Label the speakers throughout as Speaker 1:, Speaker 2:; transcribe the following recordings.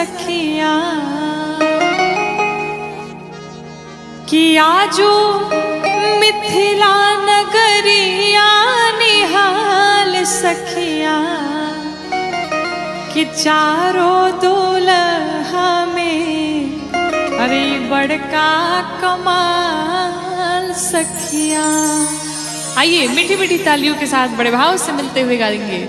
Speaker 1: सखिया कि आजो मिथिला नगरिया निहाल सखिया कि चारों दुल्हा में अरे बड़का कमाल सखिया। आइए मीठी मीठी तालियों के साथ बड़े भाव से मिलते हुए गाएंगे।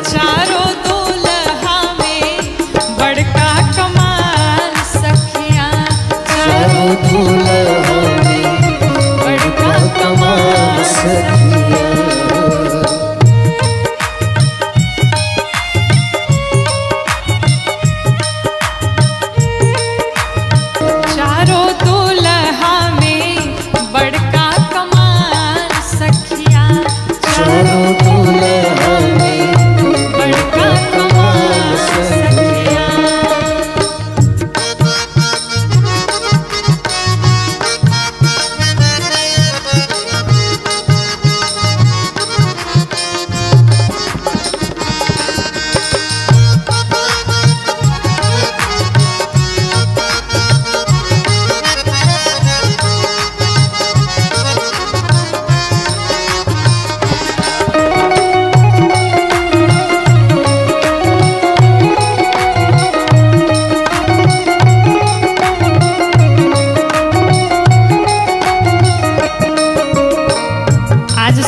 Speaker 1: चारों दुल्हा में बड़का कमाल सखिया, चारों दुल्हा में बड़का कमाल सखिया। चारों दुल्हा में बड़का कमाल सखिया, चारों दुल्हा में बड़का कमाल सखिया।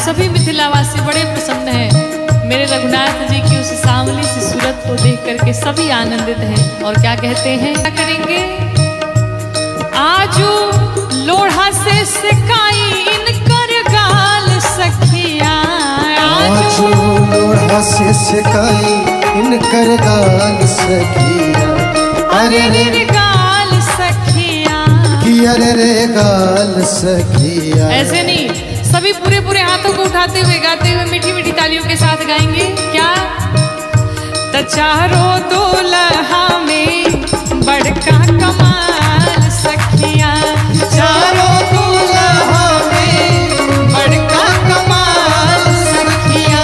Speaker 1: सभी मिथिलावासी बड़े प्रसन्न हैं मेरे रघुनाथ जी की उस सांवली सी सूरत को देख करके सभी आनंदित हैं और क्या कहते हैं, क्या करेंगे। आजू लोढ़ा से सिकाई इनकर गाल सखिया, आजू लोढ़ा से सिकाई इनकर गाल सखिया। अरे रे गाल सखिया, कि अरे रे गाल सखिया। ऐसे नहीं, सभी पूरे पूरे हाथों को उठाते हुए गाते हुए मीठी मीठी तालियों के साथ गाएंगे। क्या तो चारों दुल्हा में बड़का कमाल सखिया, चारों दुल्हा में बड़का कमाल सखिया,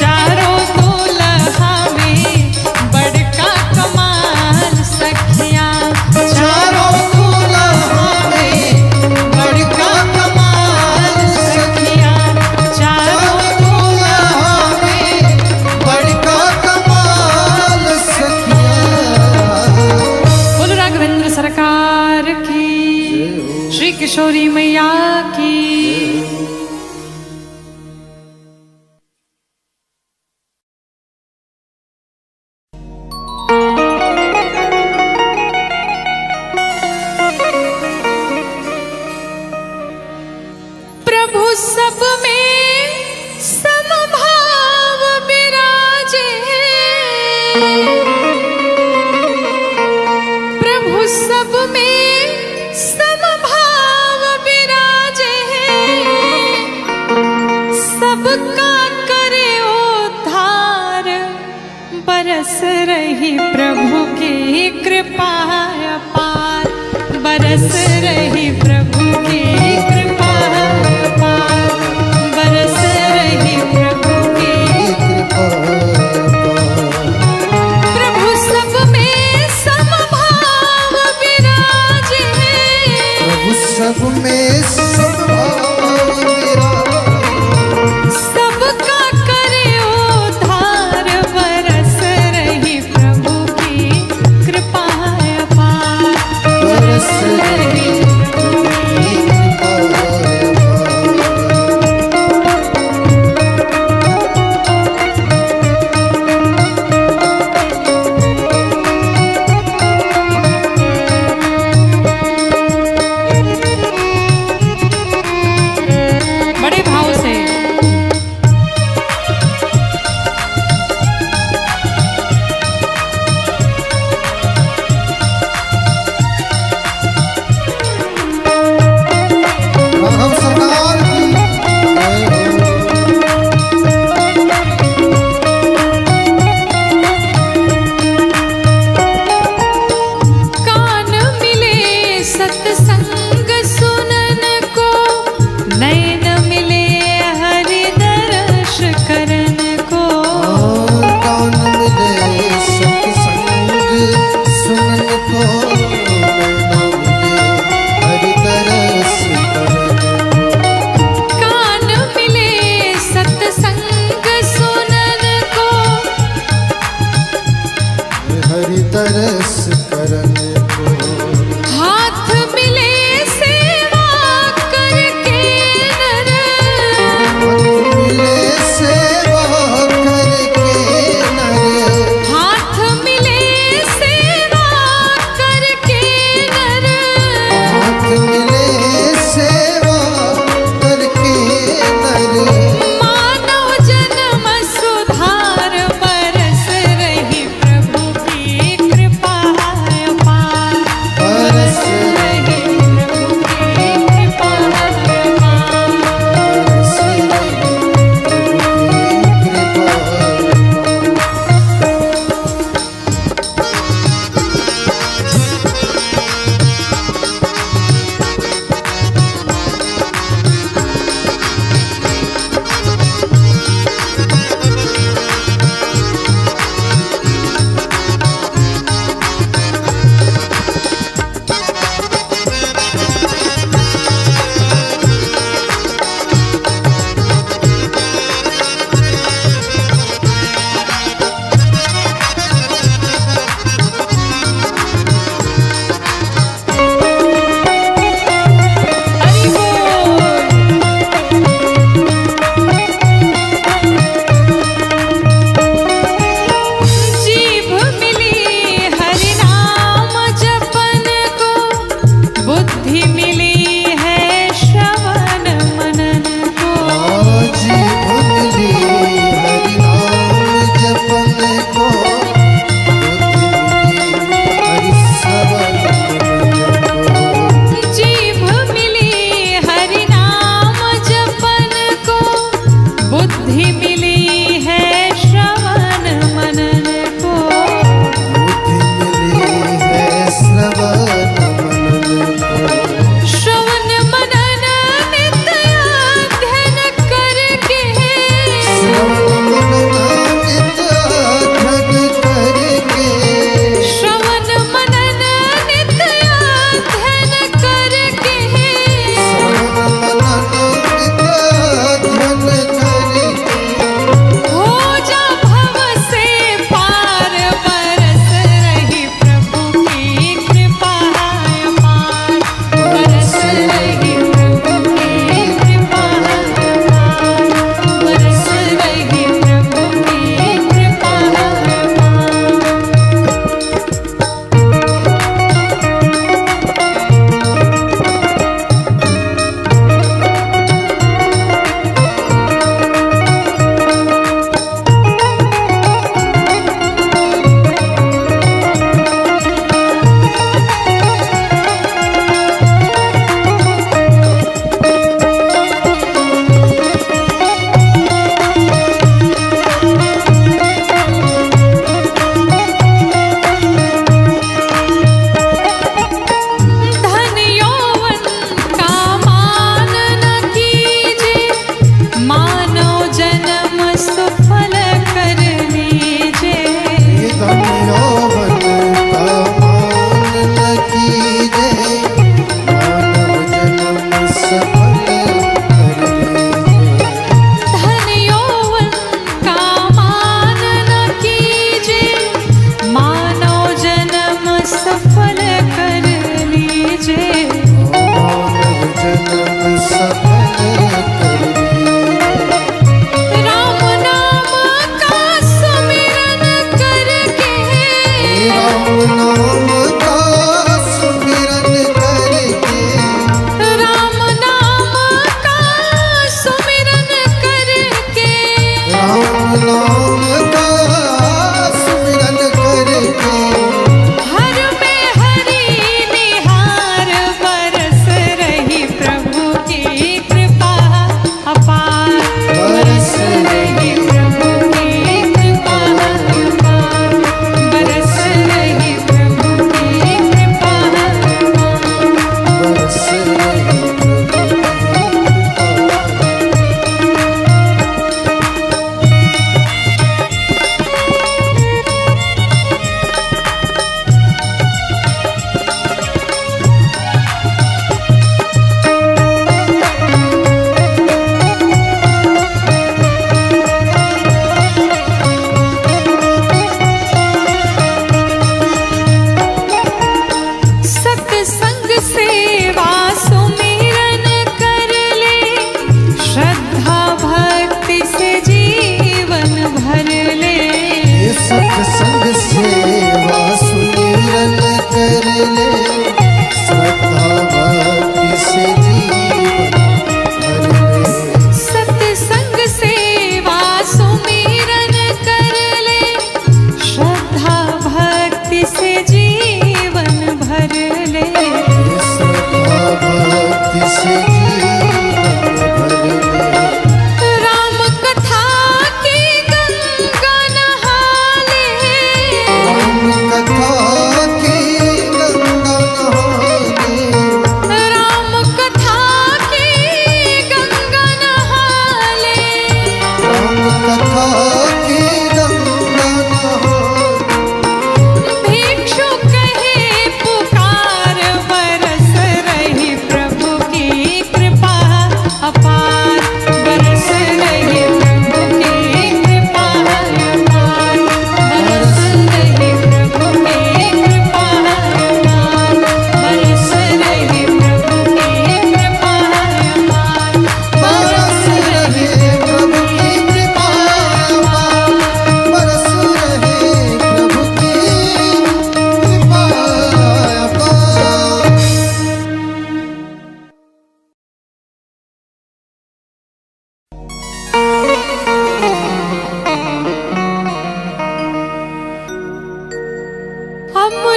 Speaker 1: चारों दुल्हा में बड़का कमाल सखिया, चारों दुल्हा में बड़का कमाल सखिया, चारों दुल्हा में बड़का कमाल सखिया। बोलो राघवेंद्र सरकार की, श्री किशोरी मैया की। प्रभु सब में समभाव विराजे, प्रभु सब में समभाव विराजे, सबका करे उद्धार, बरस रही प्रभु की कृपा अपार, बरस रही प्रभु की कृपा अपार, बरस रही प्रभु की कृपा। प्रभु सब में समभाव विराजे, प्रभु सब में समभाव विराजे, सबका करे उद्धार, बरस रही प्रभु की कृपा अपार, बरस
Speaker 2: रस करन को।
Speaker 1: हाथ मिले सेवा करके नर,
Speaker 2: मिले सेवा करके नर,
Speaker 1: हाथ मिले सेवा करके नर,
Speaker 2: हाथ मिले सेवा करके नर।
Speaker 1: मानव जन्म सुधार बरस रही प्रभु की कृपा अपार।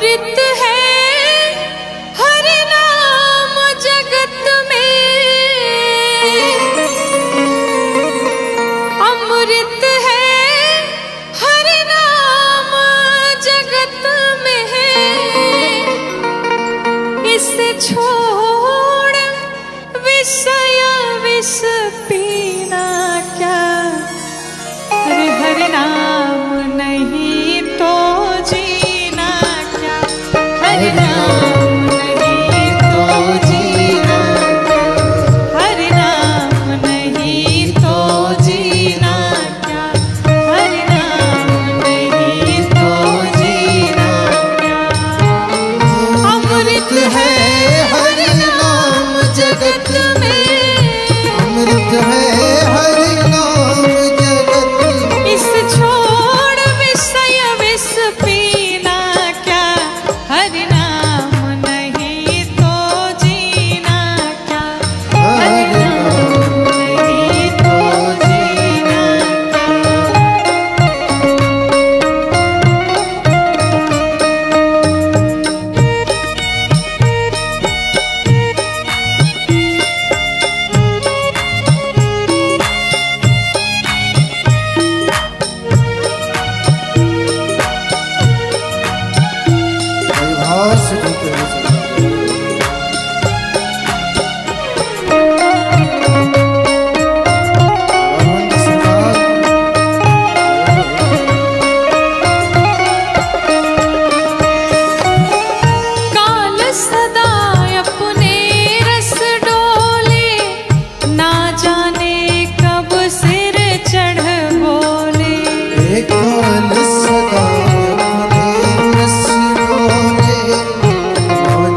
Speaker 1: अमृत है हर नाम जगत में, अमृत है हर नाम जगत में है। इसे छोड़ विषय विष पीना क्या, अरे हर नाम नहीं तो जीना क्या, हर नाम नहीं तो जीना क्या, हर नाम नहीं तो जीना क्या, हर नाम नहीं तो जीना क्या। अमृत है
Speaker 2: हरि नाम जगत
Speaker 1: में,
Speaker 2: अमृत है हरि नाम जगत
Speaker 1: इस छोड़ विषय विष पीना क्या, हर नाम नहीं तो जीना क्या, हर नाम नहीं तो जीना
Speaker 2: भाव से कहते हैं। आनंद समाज
Speaker 1: काल सदा अपने रस डोले, ना जाने कब सिर चढ़ बोले।
Speaker 2: काल सदा अपने रस डोले, ना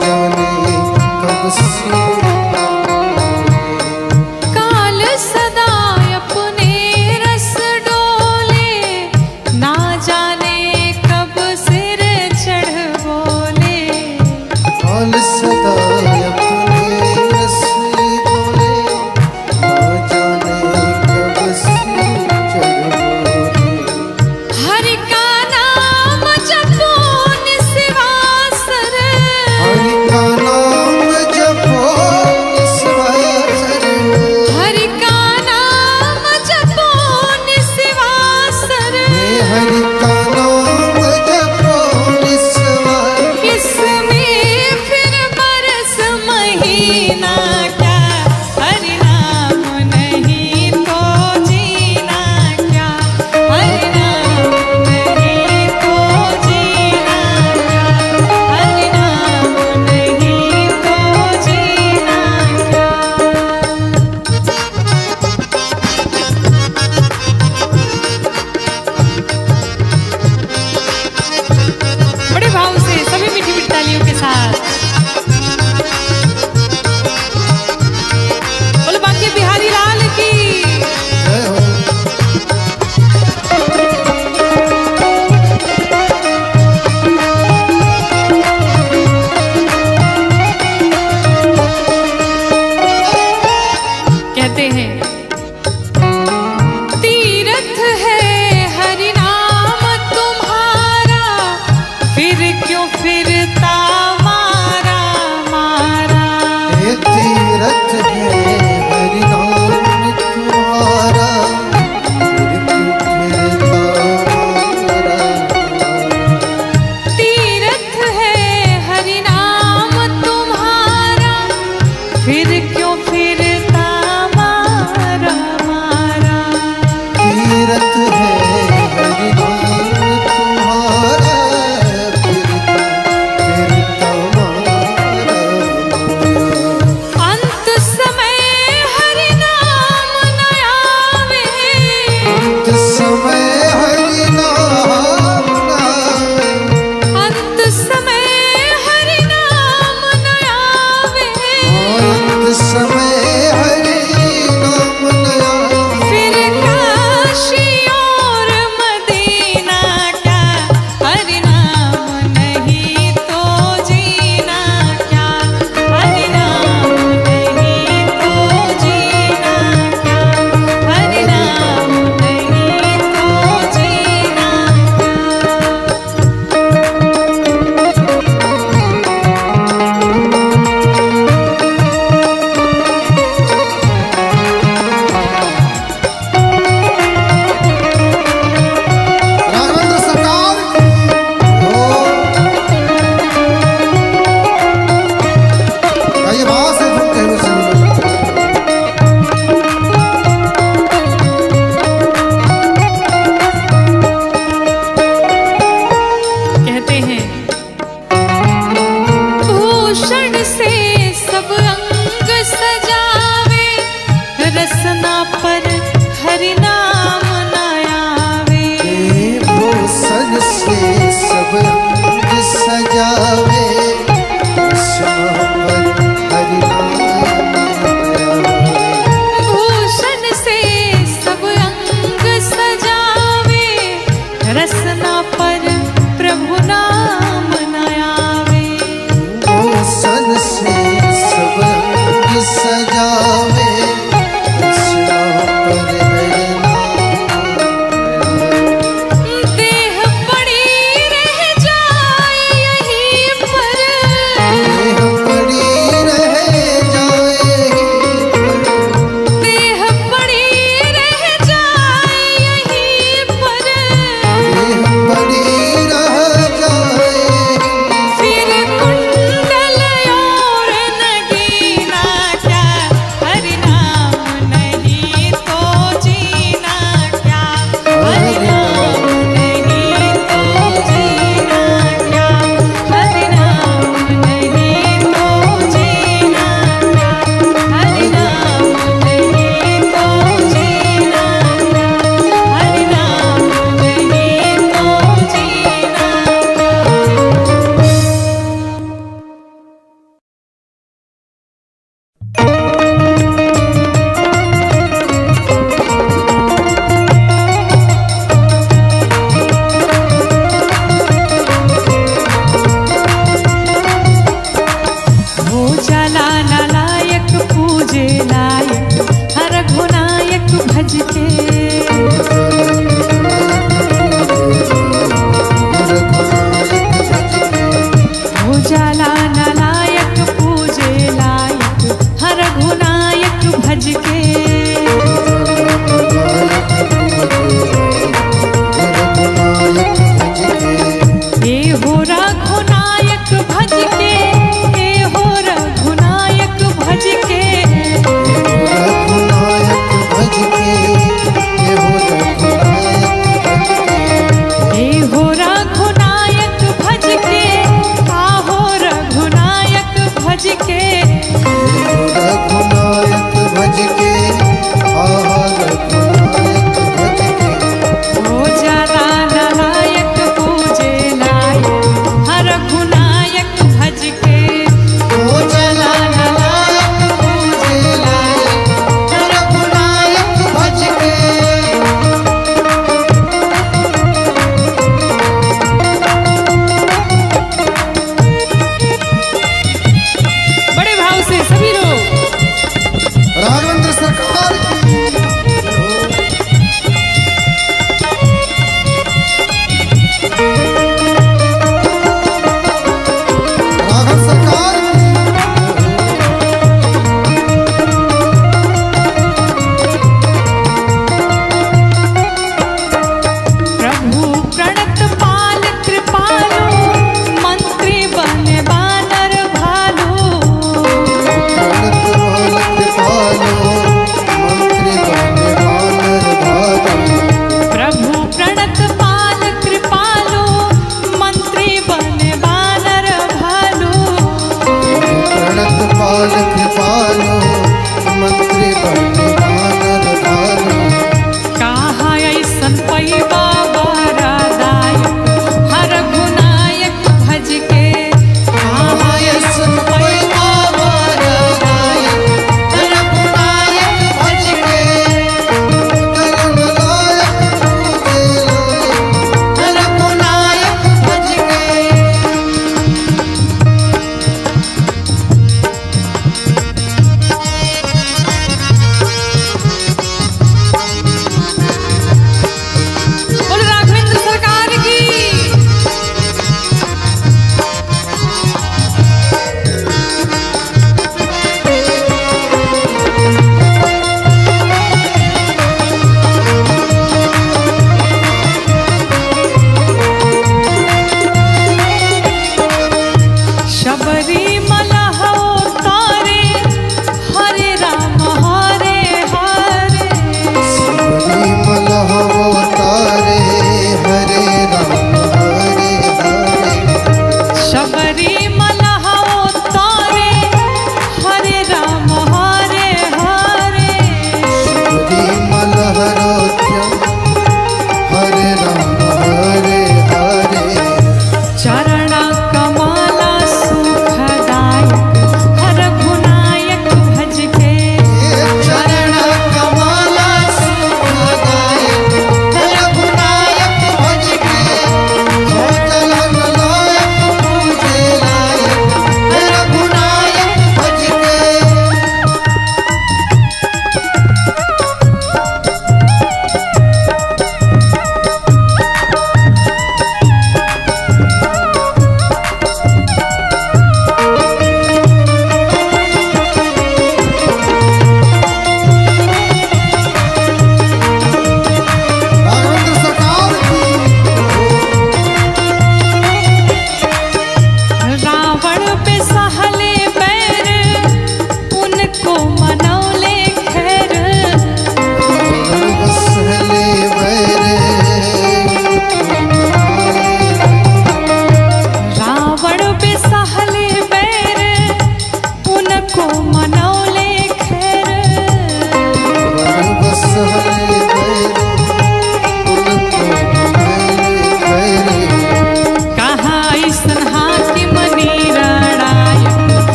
Speaker 1: वाला नालायक पूजे लायक हर रघुनायक भज के हे हो रघुनायक भज के हे हो रघुनायक भज के
Speaker 2: रघुनायक भज के हे हो रघुनायक भज के
Speaker 1: हे हो रघुनायक भज के आहो रघुनायक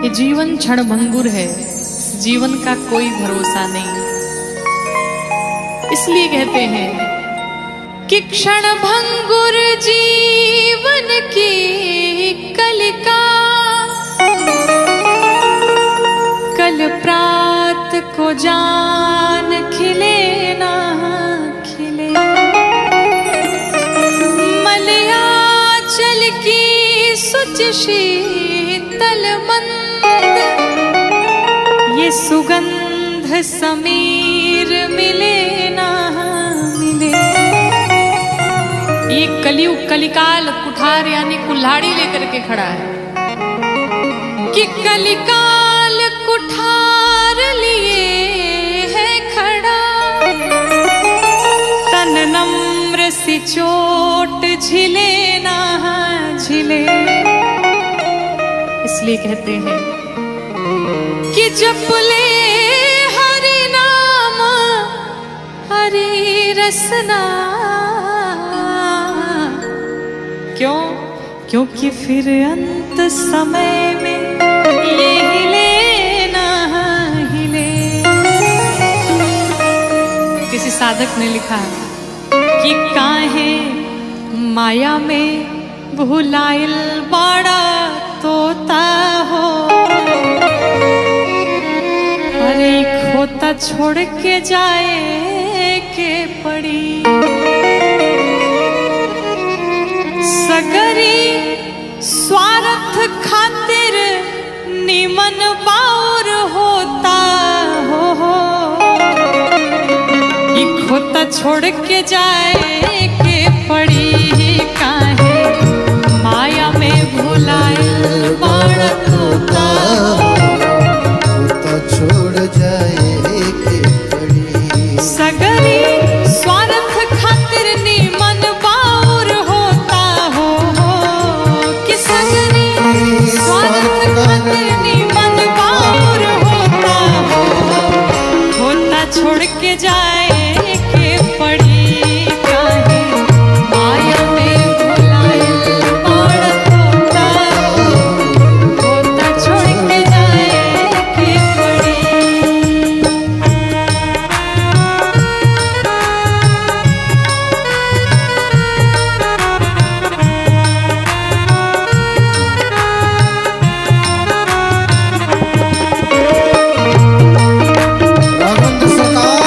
Speaker 1: कि जीवन क्षणभंगुर है, जीवन का कोई भरोसा नहीं। इसलिए कहते हैं कि क्षणभंगुर जीवन की कलिका, कल प्रात को जान खिले ना खिले। मलयाचल की सुच शीतल मंद, ये सुगंध समीर मिले ना मिले। ये कलियुग कलिकाल कुठार यानी कुल्हाड़ी लेकर के खड़ा है कि कलिकाल कुठार लिए है खड़ा। तन नम्र सी चोट झिले ना झिले। इसलिए कहते हैं कि जप ले हरि नाम हरि रसना। क्यों? क्योंकि फिर अंत समय में ये हिले ना हिले। किसी साधक ने लिखा कि काहे माया में भुलाइल बड़ा तोता हो। अरे खोता छोड़ के जाए के पड़ी। सगरी स्वार्थ खातिर निमन बाउर होता हो। ये खोता छोड़ के जाए के पड़ी। काहे माया में भुलाइल बड़ा तोता हो।
Speaker 2: खोता छोड़ जाए के पड़ी।
Speaker 1: सगरी स्वार्थ खातिर निमन बाउर होता हो। कि सगरी स्वार्थ खातिर निमन बाउर होता हो। खोता छोड़ के जाए के पड़ी। काहे माया में भुलाइल बड़ा तोता हो। खोता छोड़ के जाए के पड़ी।
Speaker 2: आनंद सरकार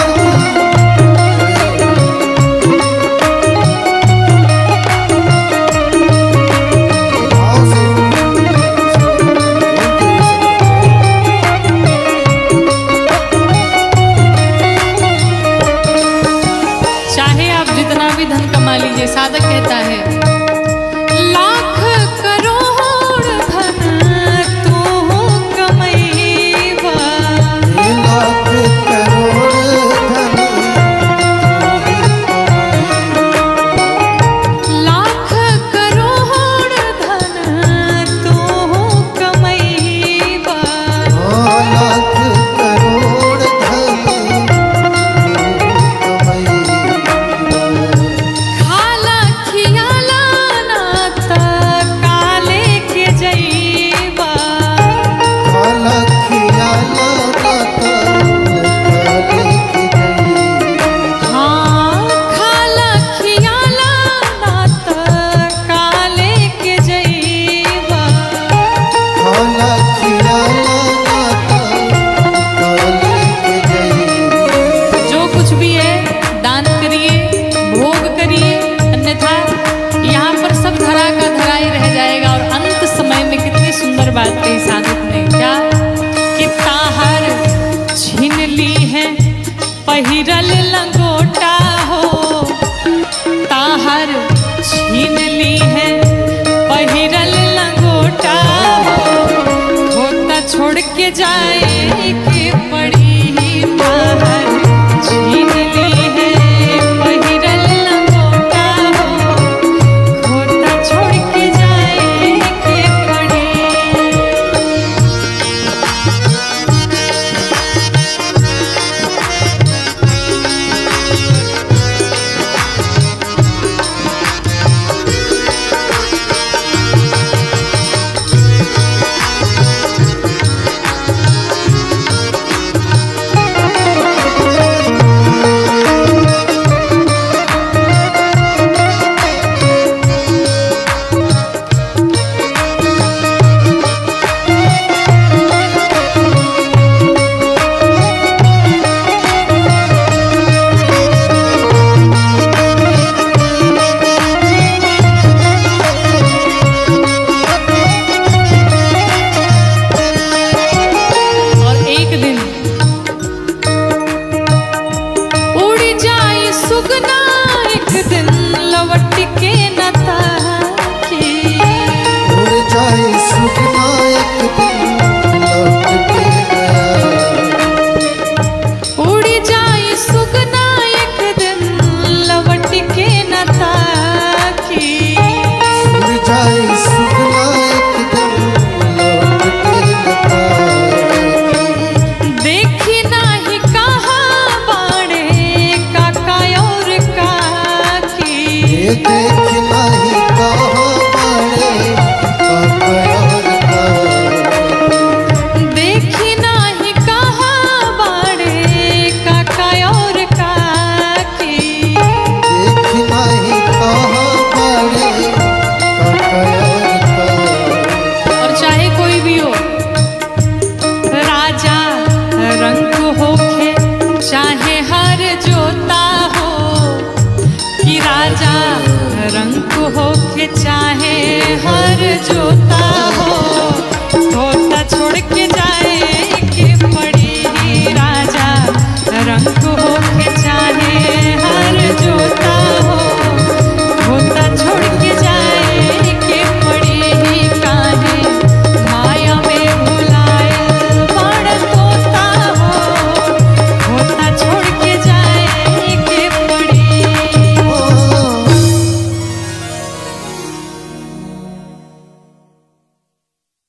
Speaker 1: चाहे आप जितना भी धन कमा लीजिए, साधक कहता है लाख करोड़ धन तू कमैबा।
Speaker 2: लाख करोड़ धन
Speaker 1: लाख करोड़ धन तू कमैबा।
Speaker 2: लाख करोड़ धन
Speaker 1: खाला खियाला नात काले के जैबा।
Speaker 2: खाला खियाला
Speaker 1: हाँ खाला खियाला नात काले के जैबा।
Speaker 2: खाला खियाला
Speaker 1: जो कुछ भी है दान करिए, भोग करिए, अन्यथा यहाँ पर सब धरा का धरा ही रह जाएगा। और अंत समय में कितनी सुंदर बात कही साधक ने, क्या कि ताहर छीन ली है पहिरल लंगोटा हो। ताहर छीन ली है पहिरल लंगोटा हो। खोता छोड़ के जाए